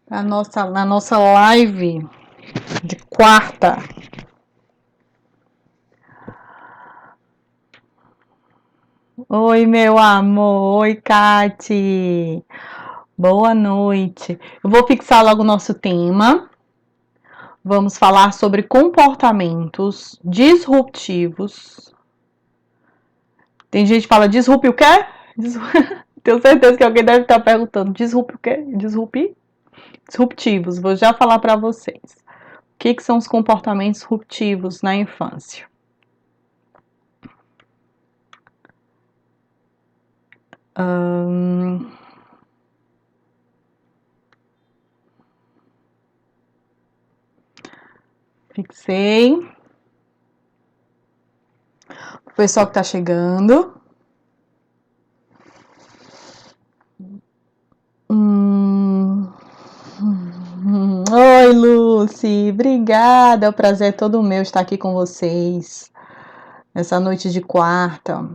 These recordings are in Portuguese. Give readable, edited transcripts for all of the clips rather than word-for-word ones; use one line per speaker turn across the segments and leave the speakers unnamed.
Na nossa live de quarta. Oi, meu amor. Oi, Kati. Boa noite. Eu vou fixar logo o nosso tema. Vamos falar sobre comportamentos disruptivos. Tem gente que fala disrupe o quê? Tenho certeza que alguém deve estar perguntando. Disrupe o quê? Disruptivos. Vou já falar para vocês. O que são os comportamentos disruptivos na infância? Fixei. O pessoal que está chegando. Oi, Lucy. Obrigada. É um prazer todo meu estar aqui com vocês nessa noite de quarta.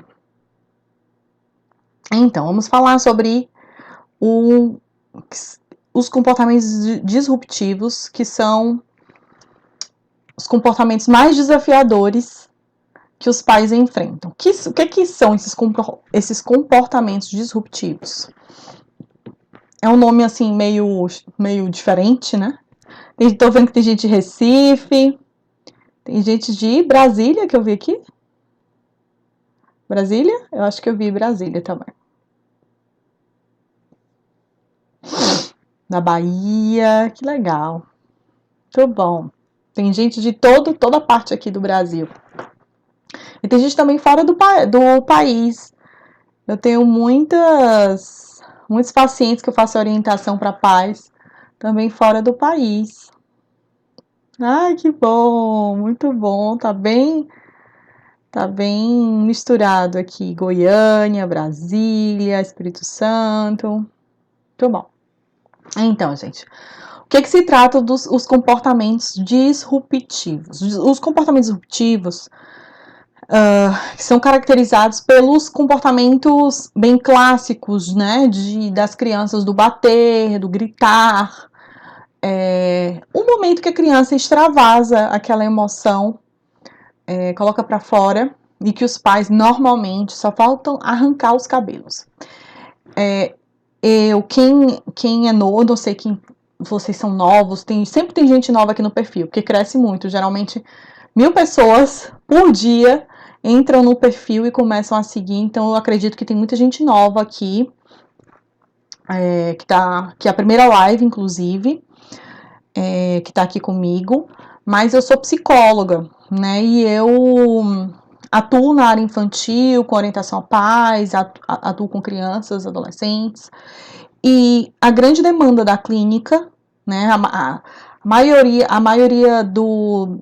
Então, vamos falar sobre os comportamentos disruptivos, que são os comportamentos mais desafiadores que os pais enfrentam. O que são esses comportamentos disruptivos? É um nome assim meio diferente, né? Estou vendo que tem gente de Recife, tem gente de Brasília que eu vi aqui. Brasília? Eu acho que eu vi Brasília também. Da Bahia, que legal. Muito bom. Tem gente de toda parte aqui do Brasil. E tem gente também fora do país. Eu tenho muitos pacientes que eu faço orientação para pais, também fora do país. Ai, que bom, muito bom. Tá bem misturado aqui. Goiânia, Brasília, Espírito Santo. Muito bom. Então, gente, o que se trata dos comportamentos disruptivos? Os comportamentos disruptivos são caracterizados pelos comportamentos bem clássicos, né, das crianças, do bater, do gritar, o momento que a criança extravasa aquela emoção, coloca para fora, e que os pais normalmente só faltam arrancar os cabelos. Quem é novo, não sei quem vocês são novos, sempre tem gente nova aqui no perfil, porque cresce muito, geralmente 1000 pessoas por dia entram no perfil e começam a seguir, então eu acredito que tem muita gente nova aqui, que é a primeira live, inclusive, que tá aqui comigo, mas eu sou psicóloga, né, e eu atuo na área infantil, com orientação a pais, atuo com crianças, adolescentes, e a grande demanda da clínica, né, a maioria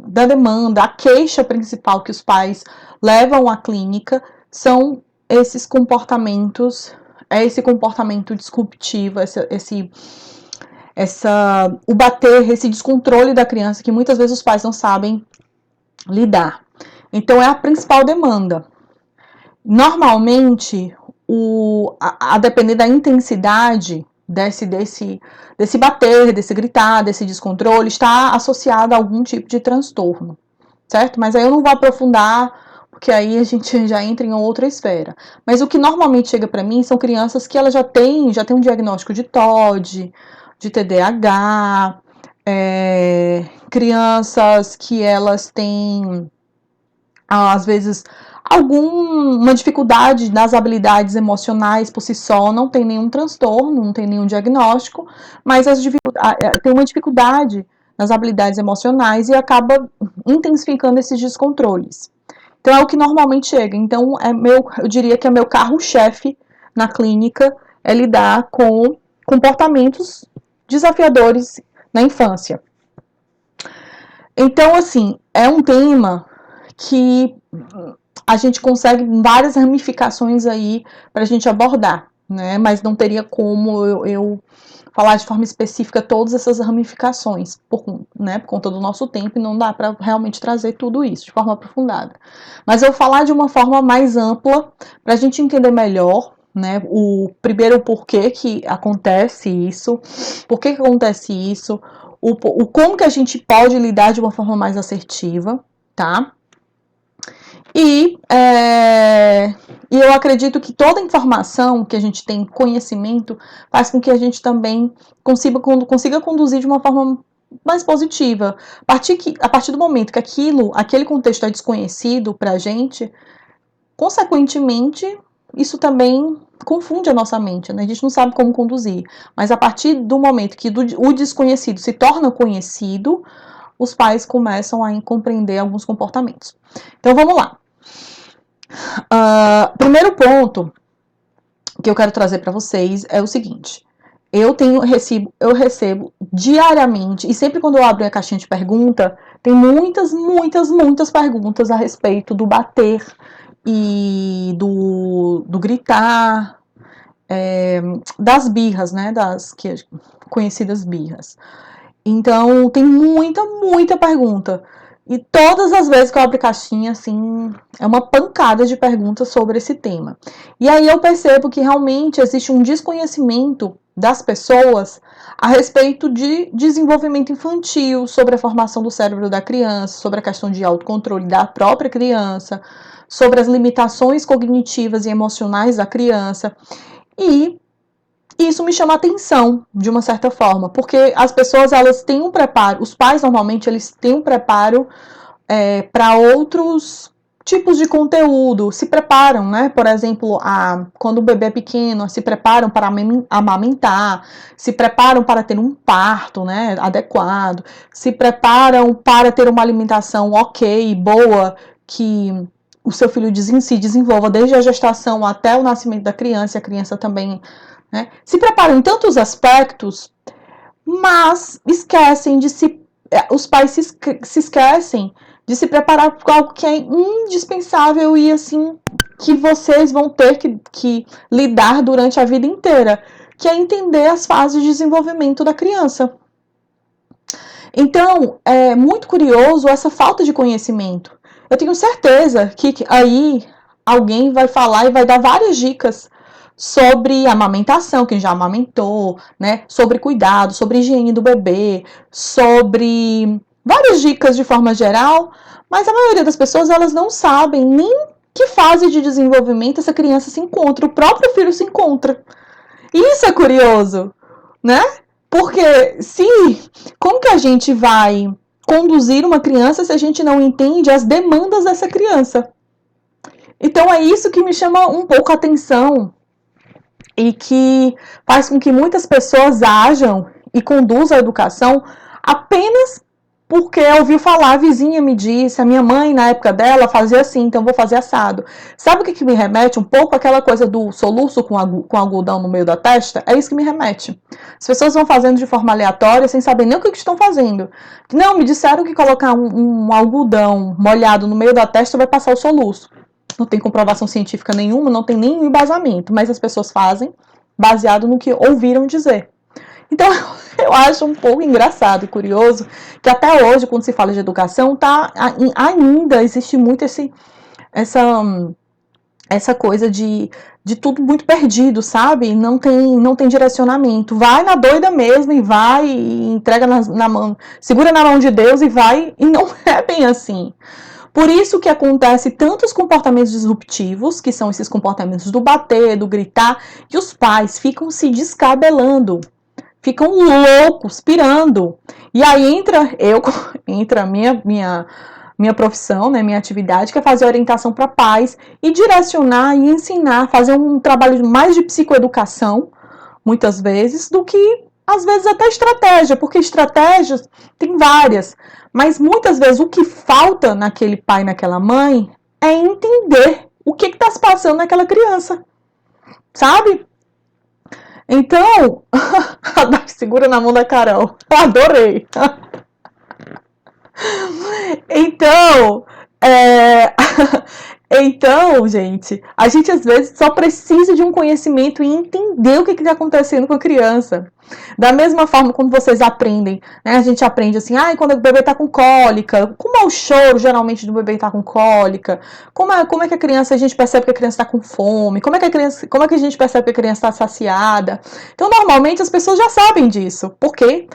da demanda, a queixa principal que os pais levam à clínica são esses comportamentos, esse comportamento disruptivo, o bater, esse descontrole da criança que muitas vezes os pais não sabem lidar. Então é a principal demanda. Normalmente, a depender da intensidade desse bater, desse gritar, desse descontrole, está associado a algum tipo de transtorno, certo? Mas aí eu não vou aprofundar, porque aí a gente já entra em outra esfera. Mas o que normalmente chega para mim são crianças que elas já têm um diagnóstico de TOD, de TDAH, crianças que elas têm, às vezes, alguma dificuldade nas habilidades emocionais por si só, não tem nenhum transtorno, não tem nenhum diagnóstico, mas tem uma dificuldade nas habilidades emocionais e acaba intensificando esses descontroles. Então é o que normalmente chega. Então eu diria que é meu carro-chefe na clínica é lidar com comportamentos desafiadores na infância. Então, assim, é um tema que a gente consegue várias ramificações aí para a gente abordar, né? Mas não teria como eu falar de forma específica todas essas ramificações, por conta do nosso tempo, e não dá para realmente trazer tudo isso de forma aprofundada. Mas eu vou falar de uma forma mais ampla para a gente entender melhor, né? Primeiro, por que que acontece isso, por que que acontece isso, como que a gente pode lidar de uma forma mais assertiva, tá? E eu acredito que toda informação que a gente tem, conhecimento, faz com que a gente também consiga conduzir de uma forma mais positiva. A partir do momento que aquele contexto é desconhecido para a gente, consequentemente, isso também confunde a nossa mente, né? A gente não sabe como conduzir. Mas a partir do momento que o desconhecido se torna conhecido, os pais começam a compreender alguns comportamentos. Então, vamos lá. Primeiro ponto que eu quero trazer para vocês é o seguinte. Eu recebo diariamente, e sempre quando eu abro a caixinha de pergunta, tem muitas perguntas a respeito do bater e do gritar, das birras, né? Das conhecidas birras. Então, tem muita pergunta. E todas as vezes que eu abro caixinha, assim, é uma pancada de perguntas sobre esse tema. E aí eu percebo que realmente existe um desconhecimento das pessoas a respeito de desenvolvimento infantil, sobre a formação do cérebro da criança, sobre a questão de autocontrole da própria criança, sobre as limitações cognitivas e emocionais da criança. E isso me chama a atenção, de uma certa forma, porque as pessoas, elas têm um preparo, os pais, normalmente, eles têm um preparo para outros tipos de conteúdo, se preparam, né? Por exemplo, quando o bebê é pequeno, se preparam para amamentar, se preparam para ter um parto, né, adequado, se preparam para ter uma alimentação ok, boa, que o seu filho se desenvolva desde a gestação até o nascimento da criança, e a criança também, né, se preparam em tantos aspectos, mas esquecem de os pais se esquecem de se preparar para algo que é indispensável e assim que vocês vão ter que lidar durante a vida inteira, que é entender as fases de desenvolvimento da criança. Então, é muito curioso essa falta de conhecimento. Eu tenho certeza que aí alguém vai falar e vai dar várias dicas sobre amamentação, quem já amamentou, né? Sobre cuidado, sobre higiene do bebê, sobre várias dicas de forma geral, mas a maioria das pessoas, elas não sabem nem que fase de desenvolvimento essa criança se encontra, o próprio filho se encontra. Isso é curioso, né? Porque como que a gente vai conduzir uma criança se a gente não entende as demandas dessa criança? Então é isso que me chama um pouco a atenção e que faz com que muitas pessoas ajam e conduzam a educação apenas porque ouviu falar, a vizinha me disse, a minha mãe na época dela fazia assim, então vou fazer assado. Sabe o que me remete um pouco àquela coisa do soluço com algodão no meio da testa? É isso que me remete. As pessoas vão fazendo de forma aleatória, sem saber nem o que estão fazendo. Não, me disseram que colocar um algodão molhado no meio da testa vai passar o soluço. Não tem comprovação científica nenhuma, não tem nenhum embasamento, mas as pessoas fazem baseado no que ouviram dizer. Então, eu acho um pouco engraçado e curioso que até hoje, quando se fala de educação, ainda existe muito essa coisa de tudo muito perdido, sabe? Não tem direcionamento. Vai na doida mesmo e vai e entrega na mão, segura na mão de Deus e vai, e não é bem assim. Por isso que acontece tantos comportamentos disruptivos, que são esses comportamentos do bater, do gritar, e os pais ficam se descabelando. Ficam loucos, pirando. E aí entra a minha profissão, né, minha atividade, que é fazer orientação para pais e direcionar e ensinar, fazer um trabalho mais de psicoeducação, muitas vezes, do que, às vezes, até estratégia, porque estratégias tem várias, mas muitas vezes o que falta naquele pai, naquela mãe, é entender o que está se passando naquela criança, sabe? Então, segura na mão da Carol. Adorei. Então, Então, gente, a gente às vezes só precisa de um conhecimento e entender o que está acontecendo com a criança. Da mesma forma, quando vocês aprendem, né? A gente aprende assim, quando o bebê está com cólica, como é o choro geralmente do bebê está com cólica, como é que a criança, a gente percebe que a criança está com fome, como é que a gente percebe que a criança está saciada. Então, normalmente as pessoas já sabem disso, porque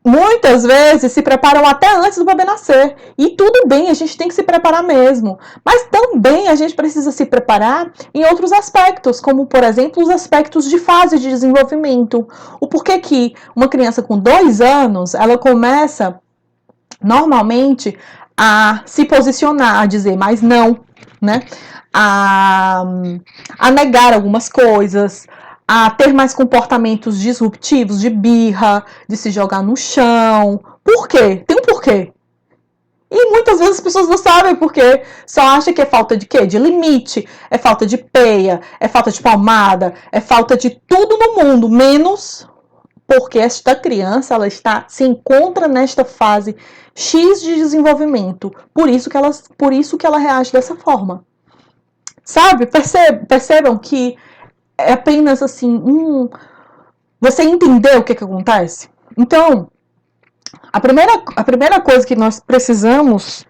muitas vezes se preparam até antes do bebê nascer. E tudo bem, a gente tem que se preparar mesmo. Mas também a gente precisa se preparar em outros aspectos, como, por exemplo, os aspectos de fase de desenvolvimento. O porquê que uma criança com 2 anos, ela começa, normalmente, a se posicionar, a dizer mais não, né? A, a negar algumas coisas, a ter mais comportamentos disruptivos, de birra, de se jogar no chão. Por quê? Tem um porquê. E muitas vezes as pessoas não sabem porque só acham que é falta de quê? De limite, é falta de peia, é falta de palmada, é falta de tudo no mundo, menos porque esta criança ela se encontra nesta fase X de desenvolvimento. Por isso que ela reage dessa forma. Sabe? Percebam que é apenas assim, você entender o que acontece? Então, a primeira coisa que nós precisamos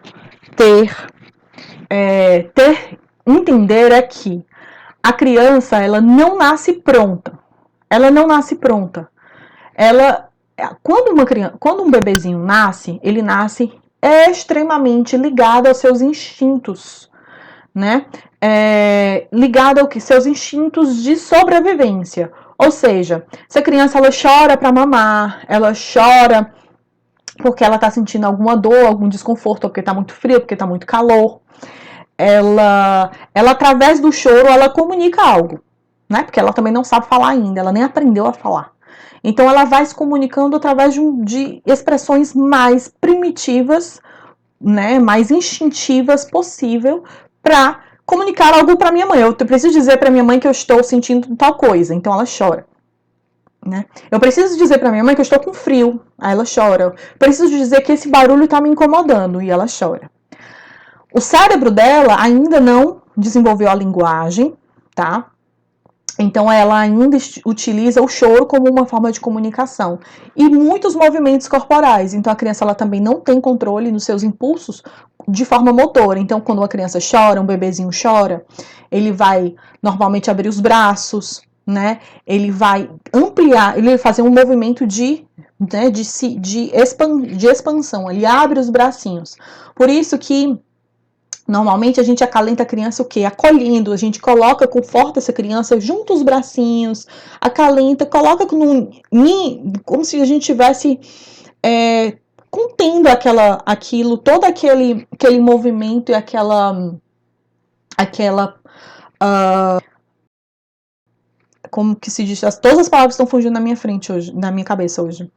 entender é que a criança, ela não nasce pronta. Ela não nasce pronta. Quando um bebezinho nasce, ele nasce extremamente ligado aos seus instintos, né? Ligado ao que? Seus instintos de sobrevivência. Ou seja, se a criança ela chora para mamar, ela chora porque ela está sentindo alguma dor, algum desconforto, ou porque está muito frio, porque está muito calor. Ela através do choro, ela comunica algo, né? Porque ela também não sabe falar ainda, ela nem aprendeu a falar. Então ela vai se comunicando através de expressões mais primitivas, né, mais instintivas possível para comunicar algo para minha mãe. Eu preciso dizer para minha mãe que eu estou sentindo tal coisa, então ela chora. Né? Eu preciso dizer para minha mãe que eu estou com frio, aí ela chora. Eu preciso dizer que esse barulho está me incomodando, e ela chora. O cérebro dela ainda não desenvolveu a linguagem, tá? Então ela ainda utiliza o choro como uma forma de comunicação e muitos movimentos corporais. Então a criança ela também não tem controle nos seus impulsos de forma motora. Então quando uma criança chora, um bebezinho chora, ele vai normalmente abrir os braços, né? Ele vai ampliar, ele vai fazer um movimento de expansão. Ele abre os bracinhos. Por isso que normalmente a gente acalenta a criança o quê? Acolhendo, a gente coloca, conforta essa criança junto os bracinhos, acalenta, coloca como se a gente tivesse contendo todo aquele movimento e como que se diz, todas as palavras estão fugindo na minha frente hoje, na minha cabeça hoje.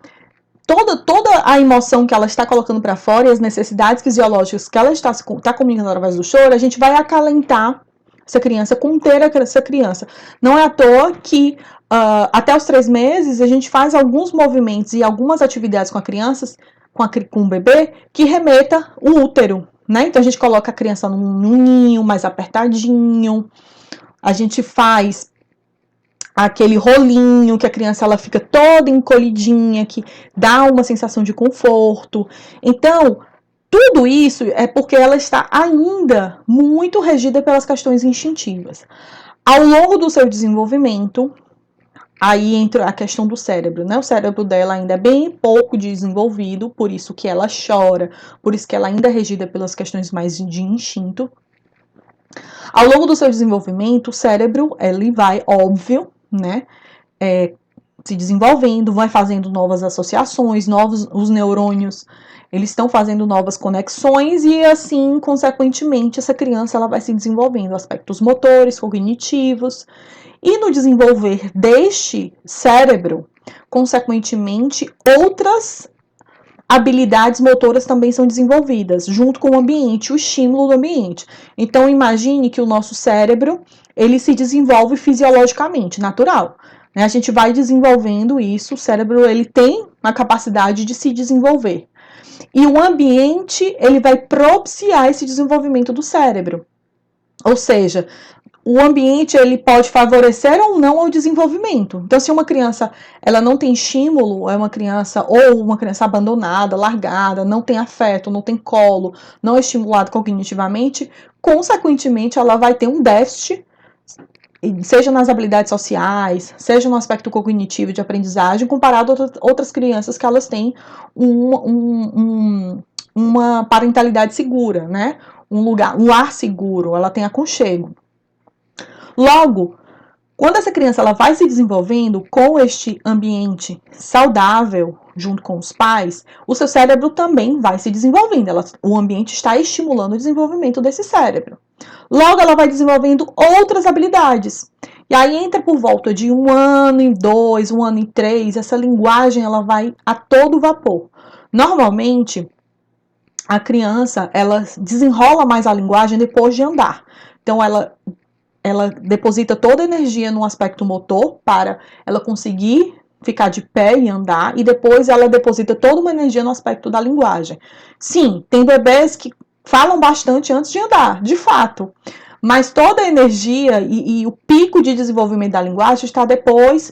Toda a emoção que ela está colocando para fora e as necessidades fisiológicas que ela está comunicando através do choro, a gente vai acalentar essa criança, conter essa criança. Não é à toa que até os 3 meses a gente faz alguns movimentos e algumas atividades com a criança, com o bebê, que remeta o útero, né? Então a gente coloca a criança num ninho mais apertadinho, a gente faz aquele rolinho que a criança ela fica toda encolhidinha, que dá uma sensação de conforto. Então, tudo isso é porque ela está ainda muito regida pelas questões instintivas. Ao longo do seu desenvolvimento, aí entra a questão do cérebro, né? O cérebro dela ainda é bem pouco desenvolvido, por isso que ela chora, por isso que ela ainda é regida pelas questões mais de instinto. Ao longo do seu desenvolvimento, o cérebro, ele vai, óbvio, né, se desenvolvendo, vai fazendo novas associações, os neurônios, eles estão fazendo novas conexões e assim, consequentemente, essa criança ela vai se desenvolvendo aspectos motores, cognitivos, e no desenvolver deste cérebro, consequentemente, outras habilidades motoras também são desenvolvidas, junto com o ambiente, o estímulo do ambiente. Então, imagine que o nosso cérebro, ele se desenvolve fisiologicamente, natural. A gente vai desenvolvendo isso, o cérebro, ele tem a capacidade de se desenvolver. E o ambiente, ele vai propiciar esse desenvolvimento do cérebro. Ou seja, o ambiente ele pode favorecer ou não ao desenvolvimento. Então, se uma criança ela não tem estímulo, é uma criança abandonada, largada, não tem afeto, não tem colo, não é estimulada cognitivamente, consequentemente ela vai ter um déficit, seja nas habilidades sociais, seja no aspecto cognitivo de aprendizagem, comparado a outras crianças que elas têm uma parentalidade segura, né? Um lar seguro, ela tem aconchego. Logo, quando essa criança ela vai se desenvolvendo com este ambiente saudável, junto com os pais, o seu cérebro também vai se desenvolvendo. O ambiente está estimulando o desenvolvimento desse cérebro. Logo, ela vai desenvolvendo outras habilidades. E aí entra por volta de 1 ano e 2, 1 ano e 3, essa linguagem ela vai a todo vapor. Normalmente, a criança ela desenrola mais a linguagem depois de andar. Então, ela deposita toda a energia no aspecto motor para ela conseguir ficar de pé e andar, e depois ela deposita toda uma energia no aspecto da linguagem. Sim, tem bebês que falam bastante antes de andar, de fato, mas toda a energia e o pico de desenvolvimento da linguagem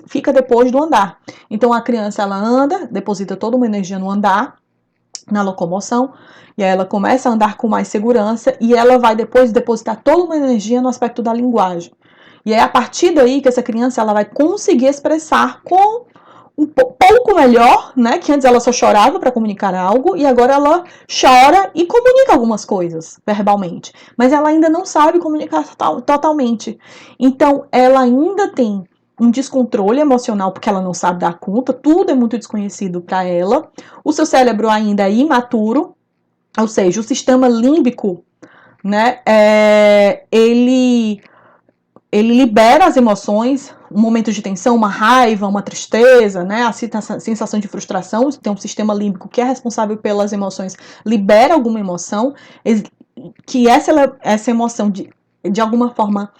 fica depois do andar. Então a criança ela anda, deposita toda uma energia no andar, na locomoção, e aí ela começa a andar com mais segurança e ela vai depois depositar toda uma energia no aspecto da linguagem. E é a partir daí que essa criança ela vai conseguir expressar com um pouco melhor, né? Que antes ela só chorava para comunicar algo e agora ela chora e comunica algumas coisas verbalmente, mas ela ainda não sabe comunicar totalmente. Então ela ainda tem um descontrole emocional porque ela não sabe dar conta, tudo é muito desconhecido para ela. O seu cérebro ainda é imaturo, ou seja, o sistema límbico, né, ele libera as emoções, um momento de tensão, uma raiva, uma tristeza, né, a sensação de frustração, tem um sistema límbico que é responsável pelas emoções, libera alguma emoção, que essa emoção de alguma forma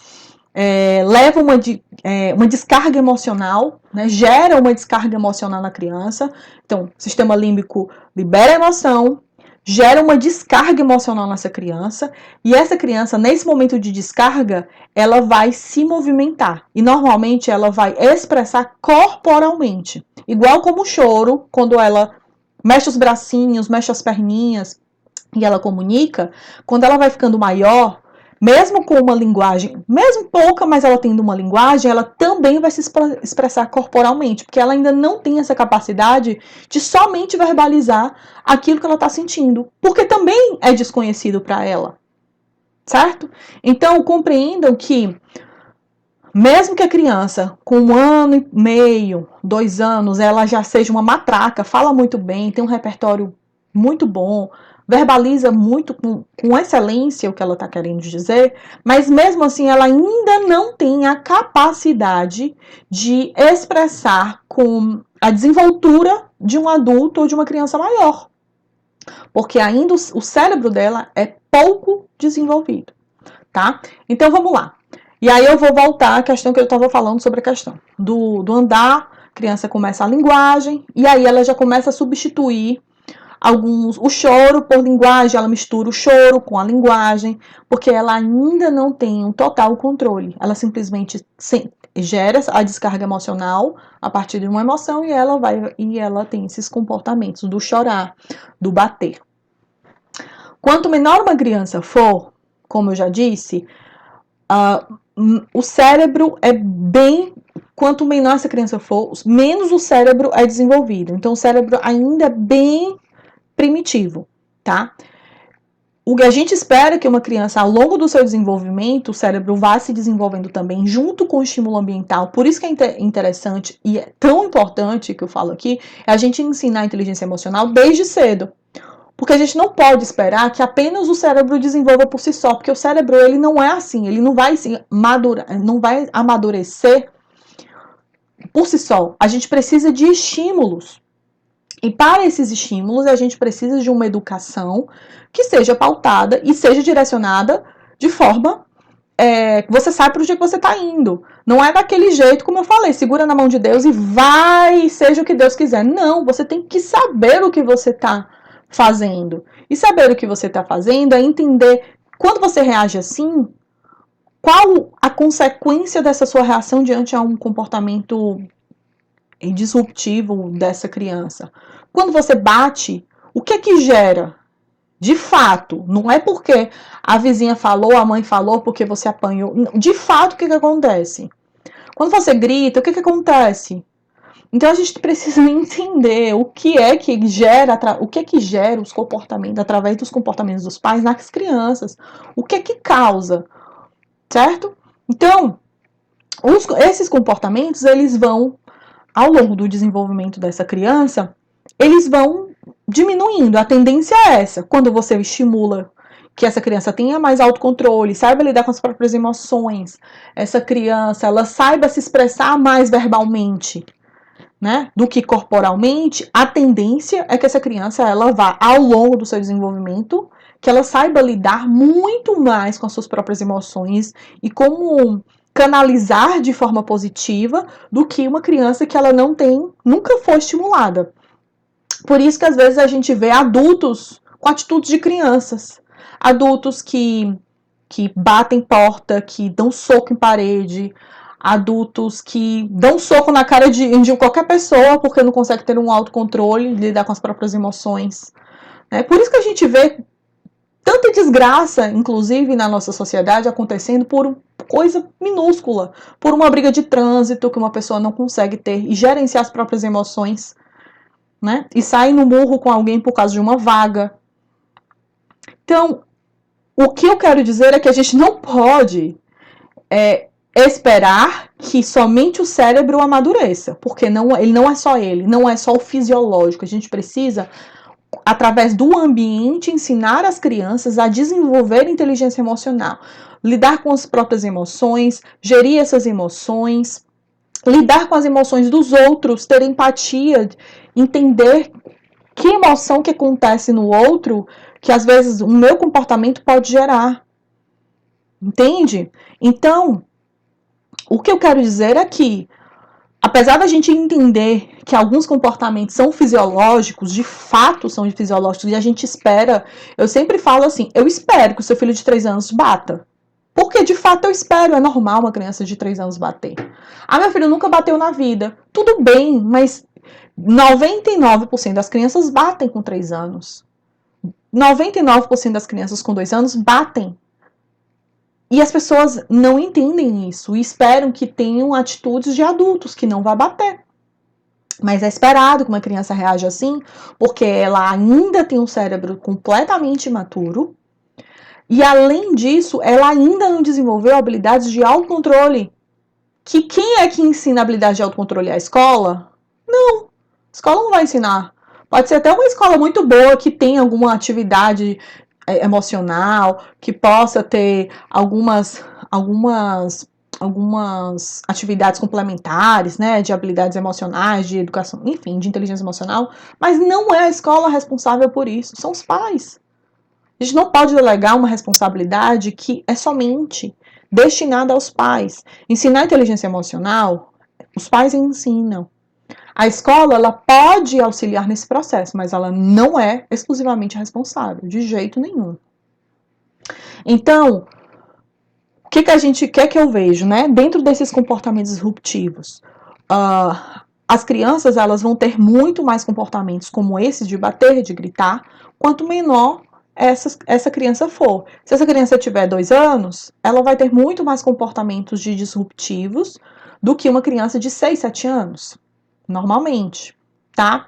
leva uma descarga emocional, né, gera uma descarga emocional na criança. Então, o sistema límbico libera a emoção, gera uma descarga emocional nessa criança, e essa criança, nesse momento de descarga, ela vai se movimentar, e normalmente ela vai expressar corporalmente, igual como o choro, quando ela mexe os bracinhos, mexe as perninhas, e ela comunica, quando ela vai ficando maior, mesmo com uma linguagem, mesmo pouca, mas ela tendo uma linguagem, ela também vai se expressar corporalmente, porque ela ainda não tem essa capacidade de somente verbalizar aquilo que ela está sentindo, porque também é desconhecido para ela, certo? Então, compreendam que, mesmo que a criança, com 1 ano e meio, 2 anos, ela já seja uma matraca, fala muito bem, tem um repertório muito bom, verbaliza muito com excelência o que ela está querendo dizer, mas mesmo assim ela ainda não tem a capacidade de expressar com a desenvoltura de um adulto ou de uma criança maior, porque ainda o cérebro dela é pouco desenvolvido, tá? Então vamos lá. E aí eu vou voltar à questão que eu estava falando sobre a questão do andar, a criança começa a linguagem, e aí ela já começa a substituir o choro por linguagem, ela mistura o choro com a linguagem, porque ela ainda não tem um total controle. Ela simplesmente gera a descarga emocional a partir de uma emoção e ela tem esses comportamentos do chorar, do bater. Quanto menor uma criança for, como eu já disse, o cérebro quanto menor essa criança for, menos o cérebro é desenvolvido. Então o cérebro ainda é bem primitivo, tá? O que a gente espera é que uma criança, ao longo do seu desenvolvimento, o cérebro vá se desenvolvendo também junto com o estímulo ambiental. Por isso que é interessante e é tão importante que eu falo aqui, é a gente ensinar a inteligência emocional desde cedo. Porque a gente não pode esperar que apenas o cérebro desenvolva por si só, porque o cérebro ele não é assim, ele não vai amadurecer por si só. A gente precisa de estímulos. E para esses estímulos, a gente precisa de uma educação que seja pautada e seja direcionada de forma que você sabe para onde você está indo. Não é daquele jeito, como eu falei, segura na mão de Deus e vai, seja o que Deus quiser. Não, você tem que saber o que você está fazendo. E saber o que você está fazendo é entender, quando você reage assim, Qual a consequência dessa sua reação diante a um comportamento disruptivo dessa criança? Quando você bate, o que é que gera? De fato, não é porque a vizinha falou, a mãe falou, porque você apanhou. De fato, o que acontece? Quando você grita, o que acontece? Então a gente precisa entender o que é que gera os comportamentos através dos comportamentos dos pais nas crianças. O que é que causa, certo? Então, esses comportamentos, eles vão, ao longo do desenvolvimento dessa criança, eles vão diminuindo. A tendência é essa. Quando você estimula que essa criança tenha mais autocontrole, saiba lidar com as próprias emoções, essa criança, ela saiba se expressar mais verbalmente, né, do que corporalmente, a tendência é que essa criança, ela vá, ao longo do seu desenvolvimento, que ela saiba lidar muito mais com as suas próprias emoções e como canalizar de forma positiva do que uma criança que ela nunca foi estimulada. Por isso que às vezes a gente vê adultos com atitudes de crianças. Adultos que batem porta, que dão soco em parede, adultos que dão soco na cara de qualquer pessoa porque não consegue ter um autocontrole, lidar com as próprias emoções. Por isso que a gente vê tanta desgraça, inclusive na nossa sociedade, acontecendo por coisa minúscula, por uma briga de trânsito que uma pessoa não consegue ter e gerenciar as próprias emoções, né? E sai no murro com alguém por causa de uma vaga. Então, o que eu quero dizer é que a gente não pode esperar que somente o cérebro amadureça, porque ele não é só ele, não é só o fisiológico. A gente precisa, através do ambiente, ensinar as crianças a desenvolver inteligência emocional, lidar com as próprias emoções, gerir essas emoções, lidar com as emoções dos outros, ter empatia, entender que emoção que acontece no outro, que às vezes o meu comportamento pode gerar. Entende? Então, o que eu quero dizer é que, apesar da gente entender que alguns comportamentos são fisiológicos, de fato são fisiológicos, e a gente espera, eu sempre falo assim, eu espero que o seu filho de 3 anos bata. Porque de fato eu espero, é normal uma criança de 3 anos bater. Ah, meu filho nunca bateu na vida. Tudo bem, mas 99% das crianças batem com 3 anos. 99% das crianças com 2 anos batem. E as pessoas não entendem isso e esperam que tenham atitudes de adultos, que não vai bater. Mas é esperado que uma criança reaja assim, porque ela ainda tem um cérebro completamente imaturo. E além disso, ela ainda não desenvolveu habilidades de autocontrole. Que quem é que ensina a habilidade de autocontrole? A escola? Não. A escola não vai ensinar. Pode ser até uma escola muito boa que tenha alguma atividade emocional, que possa ter algumas atividades complementares, né, de habilidades emocionais, de educação, enfim, de inteligência emocional, mas não é a escola responsável por isso, são os pais. A gente não pode delegar uma responsabilidade que é somente destinada aos pais. Ensinar inteligência emocional, os pais ensinam. A escola, ela pode auxiliar nesse processo, mas ela não é exclusivamente responsável, de jeito nenhum. Então, o que a gente quer que eu vejo, né? Dentro desses comportamentos disruptivos, as crianças, elas vão ter muito mais comportamentos como esses de bater, de gritar, quanto menor essa criança for. Se essa criança tiver 2 anos, ela vai ter muito mais comportamentos de disruptivos do que uma criança de 6, 7 anos. Normalmente, tá?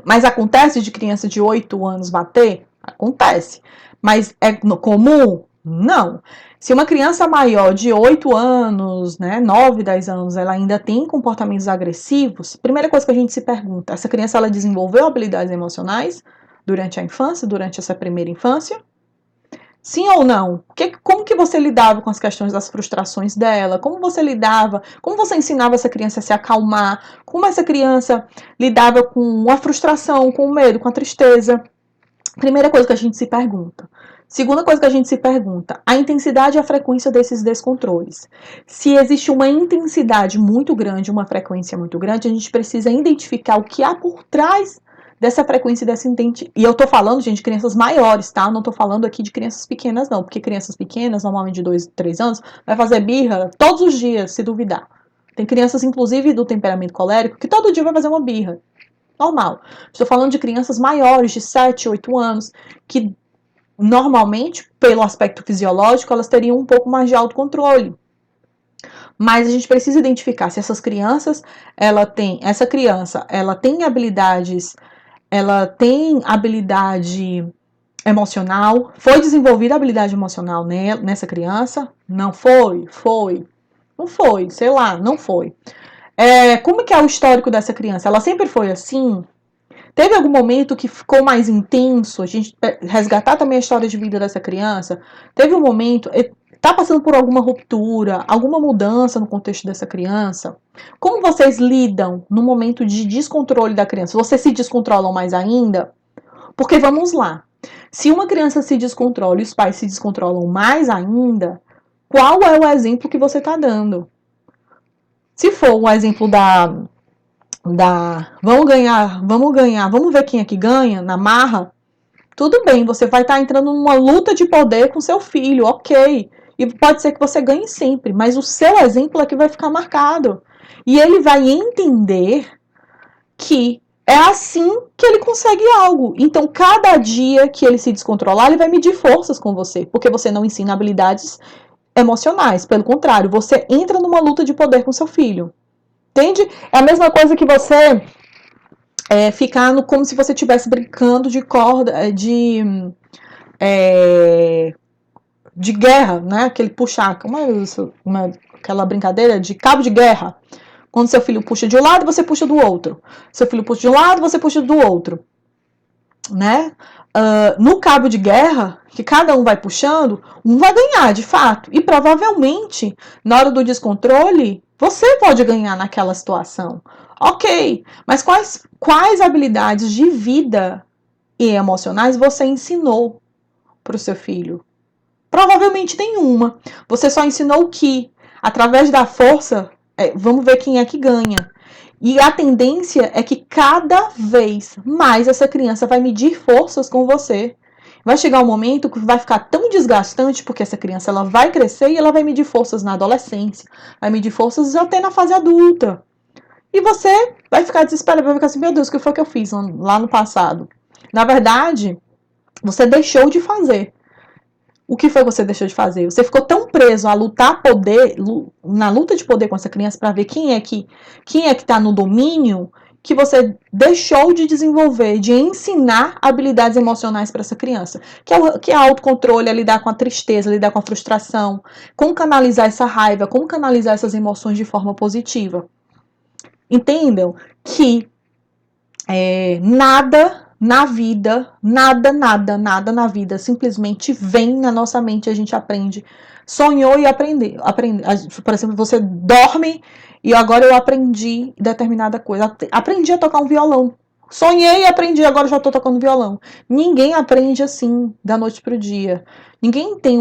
Mas acontece de criança de 8 anos bater? Acontece. Mas é comum? Não. Se uma criança maior de 8 anos, né, 9, 10 anos, ela ainda tem comportamentos agressivos, primeira coisa que a gente se pergunta, essa criança ela desenvolveu habilidades emocionais durante a infância, durante essa primeira infância? Sim ou não? Como que você lidava com as questões das frustrações dela? Como você lidava? Como você ensinava essa criança a se acalmar? Como essa criança lidava com a frustração, com o medo, com a tristeza? Primeira coisa que a gente se pergunta. Segunda coisa que a gente se pergunta, a intensidade e a frequência desses descontroles. Se existe uma intensidade muito grande, uma frequência muito grande, a gente precisa identificar o que há por trás dessa frequência e dessa intensidade. E eu tô falando, gente, de crianças maiores, tá? Eu não tô falando aqui de crianças pequenas, não. Porque crianças pequenas, normalmente de 2, 3 anos, vai fazer birra todos os dias, se duvidar. Tem crianças, inclusive, do temperamento colérico, que todo dia vai fazer uma birra. Normal. Estou falando de crianças maiores, de 7, 8 anos, que normalmente, pelo aspecto fisiológico, elas teriam um pouco mais de autocontrole. Mas a gente precisa identificar se essa criança, ela tem habilidades, ela tem habilidade emocional, foi desenvolvida a habilidade emocional nessa criança? Não foi? Foi. Não foi, sei lá, não foi. Como que é o histórico dessa criança? Ela sempre foi assim? Teve algum momento que ficou mais intenso? A gente resgatar também a história de vida dessa criança. Teve um momento, está passando por alguma ruptura, alguma mudança no contexto dessa criança? Como vocês lidam no momento de descontrole da criança? Vocês se descontrolam mais ainda? Porque vamos lá. Se uma criança se descontrola e os pais se descontrolam mais ainda, qual é o exemplo que você está dando? Se for um exemplo vamos ganhar, vamos ver quem é que ganha, na marra, tudo bem, você vai estar entrando numa luta de poder com seu filho, ok. E pode ser que você ganhe sempre, mas o seu exemplo é que vai ficar marcado. E ele vai entender que é assim que ele consegue algo. Então, cada dia que ele se descontrolar, ele vai medir forças com você, porque você não ensina habilidades emocionais. Pelo contrário, você entra numa luta de poder com seu filho. Entende? É a mesma coisa que você ficar como se você estivesse brincando de corda, de guerra, né? Aquele puxar, como é isso? Aquela brincadeira de cabo de guerra. Quando seu filho puxa de um lado, você puxa do outro. Seu filho puxa de um lado, você puxa do outro. Né? No cabo de guerra, que cada um vai puxando, um vai ganhar, de fato. E provavelmente, na hora do descontrole, você pode ganhar naquela situação. Ok, mas quais habilidades de vida e emocionais você ensinou para o seu filho? Provavelmente nenhuma. Você só ensinou que, através da força, vamos ver quem é que ganha. E a tendência é que cada vez mais essa criança vai medir forças com você. Vai chegar um momento que vai ficar tão desgastante, porque essa criança ela vai crescer e ela vai medir forças na adolescência, vai medir forças até na fase adulta. E você vai ficar desesperado, vai ficar assim, meu Deus, o que foi que eu fiz lá no passado? Na verdade, você deixou de fazer. O que foi que você deixou de fazer? Você ficou tão preso a lutar na luta de poder com essa criança para ver quem é que está no domínio, que você deixou de desenvolver, de ensinar habilidades emocionais para essa criança, que é autocontrole, é lidar com a tristeza, lidar com a frustração, como canalizar essa raiva, como canalizar essas emoções de forma positiva. Entendam que nada na vida, nada na vida simplesmente vem na nossa mente e a gente aprende. Sonhou e aprendeu. Por exemplo, você dorme e agora eu aprendi determinada coisa. Aprendi a tocar um violão. Sonhei e aprendi, agora já estou tocando violão. Ninguém aprende assim, da noite para o dia. Ninguém tem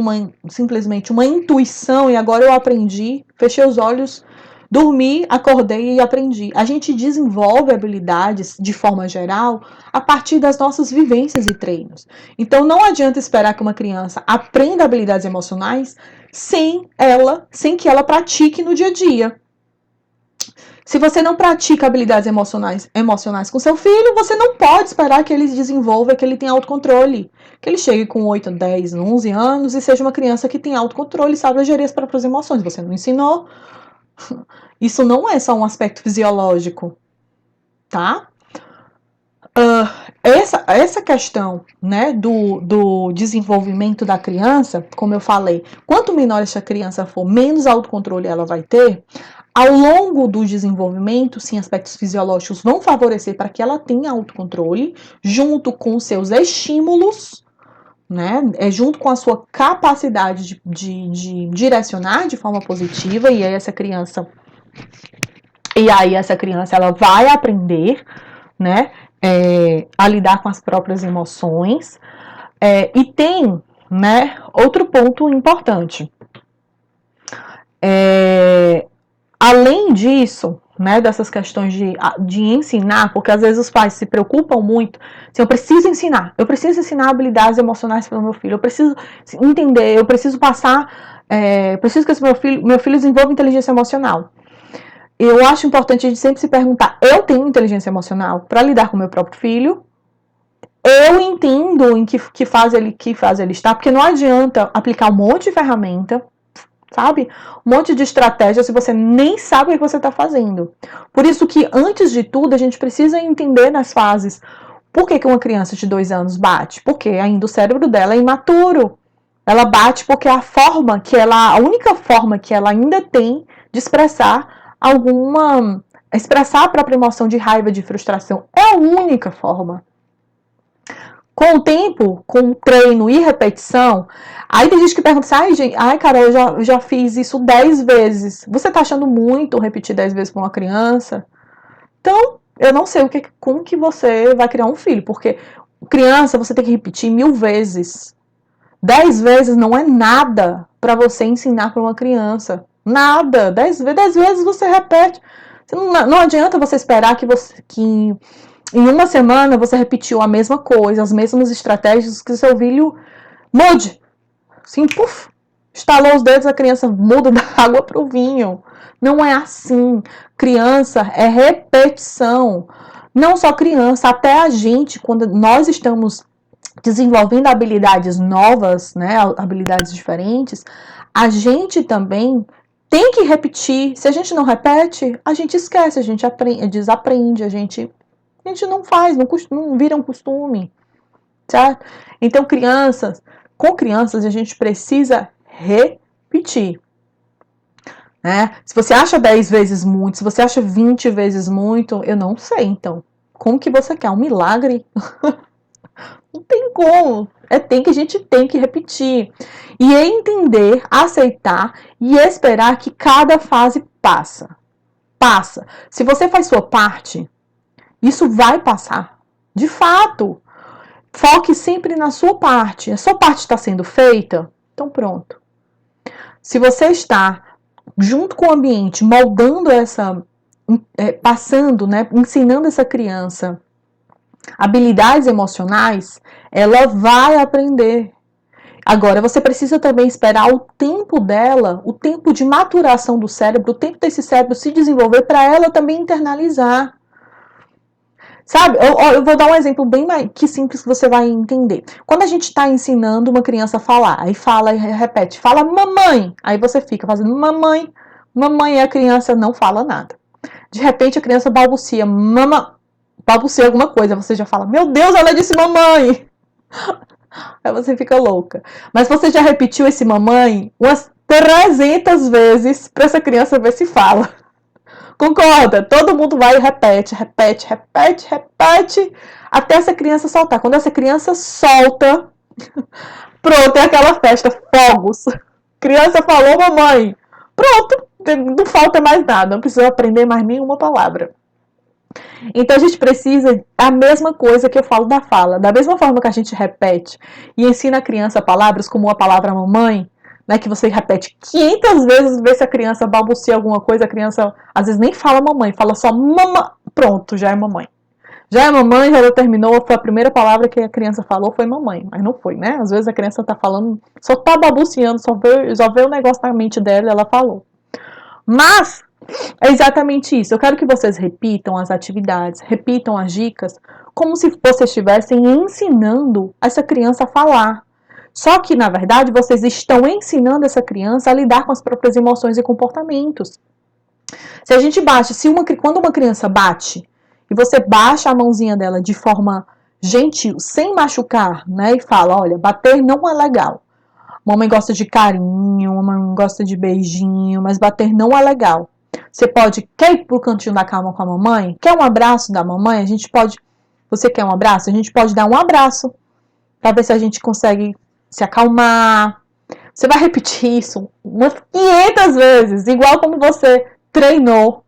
simplesmente uma intuição e agora eu aprendi, fechei os olhos, dormi, acordei e aprendi. A gente desenvolve habilidades, de forma geral, a partir das nossas vivências e treinos. Então, não adianta esperar que uma criança aprenda habilidades emocionais sem que ela pratique no dia a dia. Se você não pratica habilidades emocionais com seu filho, você não pode esperar que ele desenvolva, que ele tenha autocontrole. Que ele chegue com 8, 10, 11 anos e seja uma criança que tem autocontrole e sabe gerir as próprias emoções. Você não ensinou. Isso não é só um aspecto fisiológico, tá? Essa questão, né, do desenvolvimento da criança, como eu falei, quanto menor essa criança for, menos autocontrole ela vai ter. Ao longo do desenvolvimento, sim, aspectos fisiológicos vão favorecer para que ela tenha autocontrole, junto com seus estímulos, né, junto com a sua capacidade de direcionar de forma positiva, e aí essa criança ela vai aprender, né, a lidar com as próprias emoções. E tem, né, outro ponto importante. Além disso, né, dessas questões de ensinar, porque às vezes os pais se preocupam muito, assim, eu preciso ensinar habilidades emocionais para o meu filho, eu preciso entender, eu preciso passar, preciso que esse meu filho desenvolva inteligência emocional. Eu acho importante a gente sempre se perguntar, eu tenho inteligência emocional para lidar com o meu próprio filho? Eu entendo em que fase ele está, porque não adianta aplicar um monte de ferramenta, sabe? Um monte de estratégia se você nem sabe o que você está fazendo. Por isso que, antes de tudo, a gente precisa entender nas fases por que uma criança de 2 anos bate. Porque ainda o cérebro dela é imaturo. Ela bate porque a única forma que ela ainda tem de expressar expressar a própria emoção de raiva, de frustração. É a única forma. Com o tempo, com o treino e repetição, aí tem gente que pergunta assim, Carol, eu já fiz isso 10 vezes. Você tá achando muito repetir 10 vezes com uma criança? Então, eu não sei como que você vai criar um filho, porque criança você tem que repetir 1000 vezes. 10 vezes não é nada para você ensinar para uma criança. Nada. 10 vezes você repete. Não adianta você esperar que em uma semana você repetiu a mesma coisa, as mesmas estratégias, que seu filho mude. Assim, puf, estalou os dedos, a criança muda da água para o vinho. Não é assim. Criança é repetição. Não só criança, até a gente, quando nós estamos desenvolvendo habilidades novas, né, habilidades diferentes, a gente também tem que repetir. Se a gente não repete, a gente esquece, a gente desaprende, a gente não faz, não vira um costume, certo? Então, com crianças a gente precisa repetir. Né? Se você acha 10 vezes muito, se você acha 20 vezes muito, eu não sei, então. Como que você quer? Um milagre? Não tem como. A gente tem que repetir. E entender, aceitar e esperar que cada fase passa. Passa. Se você faz sua parte, isso vai passar. De fato. Foque sempre na sua parte. A sua parte está sendo feita? Então pronto. Se você está junto com o ambiente, moldando passando, né, ensinando essa criança habilidades emocionais, ela vai aprender. Agora, você precisa também esperar o tempo dela, o tempo de maturação do cérebro, o tempo desse cérebro se desenvolver para ela também internalizar. Sabe, eu vou dar um exemplo bem que simples que você vai entender. Quando a gente está ensinando uma criança a falar, aí fala e repete, fala mamãe, aí você fica fazendo mamãe, mamãe, e a criança não fala nada. De repente a criança balbucia, balbucia alguma coisa, você já fala, meu Deus, ela disse mamãe. Aí você fica louca. Mas você já repetiu esse mamãe umas 300 vezes para essa criança ver se fala. Concorda? Todo mundo vai e repete, até essa criança soltar. Quando essa criança solta, pronto, é aquela festa, fogos. Criança falou mamãe. Pronto, não falta mais nada, não precisa aprender mais nenhuma palavra. Então a gente precisa a mesma coisa que eu falo da fala. Da mesma forma que a gente repete e ensina a criança palavras como a palavra mamãe, né, que você repete 500 vezes, vê se a criança balbucia alguma coisa, a criança às vezes nem fala mamãe, fala só mamãe, pronto, já é mamãe. Já é mamãe, já terminou, foi a primeira palavra que a criança falou, foi mamãe, mas não foi, né? Às vezes a criança tá falando, só tá balbuciando, só vê o negócio na mente dela e ela falou. Mas é exatamente isso. Eu quero que vocês repitam as atividades, repitam as dicas, como se vocês estivessem ensinando essa criança a falar. Só que, na verdade, vocês estão ensinando essa criança a lidar com as próprias emoções e comportamentos. Se a gente bate, quando uma criança bate, e você baixa a mãozinha dela de forma gentil, sem machucar, né, e fala, olha, bater não é legal. Mamãe gosta de carinho, mamãe gosta de beijinho, mas bater não é legal. Quer ir pro cantinho da cama com a mamãe? Quer um abraço da mamãe? Você quer um abraço? A gente pode dar um abraço, para ver se a gente consegue se acalmar. Você vai repetir isso umas 500 vezes, igual como você treinou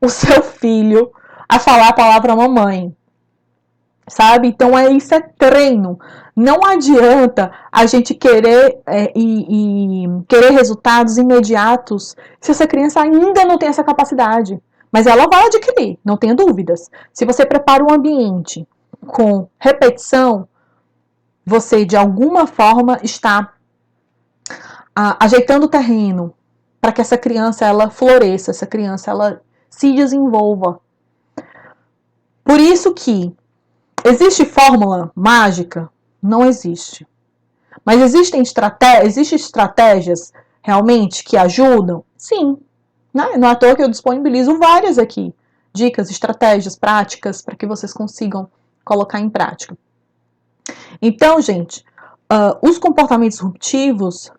o seu filho a falar a palavra mamãe. Sabe? Então isso é treino. Não adianta a gente querer querer resultados imediatos se essa criança ainda não tem essa capacidade. Mas ela vai adquirir, não tenha dúvidas. Se você prepara um ambiente com repetição, você de alguma forma está ajeitando o terreno para que essa criança ela floresça, essa criança ela se desenvolva. Por isso que existe fórmula mágica? Não existe. Mas existem estratégias realmente que ajudam? Sim. Não é à toa que eu disponibilizo várias aqui. Dicas, estratégias, práticas, para que vocês consigam colocar em prática. Então, gente, os comportamentos disruptivos